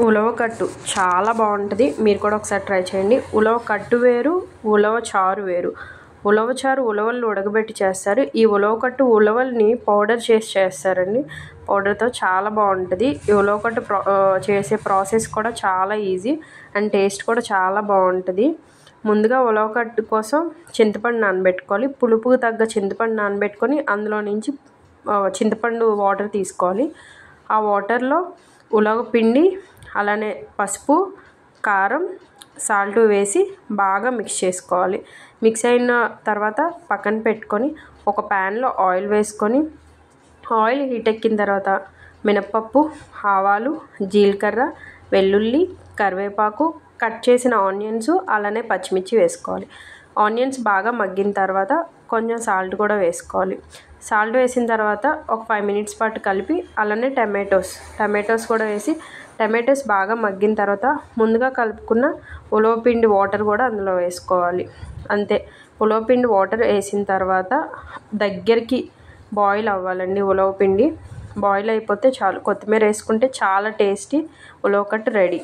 ఉలవకట్టు చాలా బాగుంటుంది. మీరు కూడా ఒకసారి ట్రై చేయండి. ఉలవ కట్టు వేరు, ఉలవ చారు వేరు. ఉలవ చారు ఉలవలను ఉడకబెట్టి చేస్తారు. ఈ ఉలవకట్టు ఉలవల్ని పౌడర్ చేసి చేస్తారండి. పౌడర్తో చాలా బాగుంటుంది. ఈ ఉలవకట్టు చేసే ప్రాసెస్ కూడా చాలా ఈజీ అండ్ టేస్ట్ కూడా చాలా బాగుంటుంది. ముందుగా ఉలవకట్టు కోసం చింతపండు నానబెట్టుకోవాలి. పులుపుకు తగ్గ చింతపండు నానబెట్టుకొని అందులో నుంచి చింతపండు వాటర్ తీసుకోవాలి. ఆ వాటర్లో ఉలవ పిండి, అలానే పసుపు, కారం, సాల్ట్ వేసి బాగా మిక్స్ చేసుకోవాలి. మిక్స్ అయిన తర్వాత పక్కన పెట్టుకొని ఒక ప్యాన్లో ఆయిల్ వేసుకొని, ఆయిల్ హీట్ ఎక్కిన తర్వాత మినప్పప్పు, ఆవాలు, జీలకర్ర, వెల్లుల్లి, కరివేపాకు, కట్ చేసిన ఆనియన్స్, అలానే పచ్చిమిర్చి వేసుకోవాలి. ఆనియన్స్ బాగా మగ్గిన తర్వాత కొంచెం సాల్ట్ కూడా వేసుకోవాలి. సాల్ట్ వేసిన తర్వాత ఒక 5 మినిట్స్ పాటు కలిపి, అలానే టమాటోస్ కూడా వేసి టమాటోస్ బాగా మగ్గిన తర్వాత ముందుగా కలుపుకున్న ఉలవపిండి వాటర్ కూడా అందులో వేసుకోవాలి. అంతే, ఉలవపిండి వాటర్ వేసిన తర్వాత దగ్గరికి బాయిల్ అవ్వాలండి. ఉలవపిండి బాయిల్ అయిపోతే చాలు. కొత్తిమీర వేసుకుంటే చాలా టేస్టీ ఉలవకట్టు రెడీ.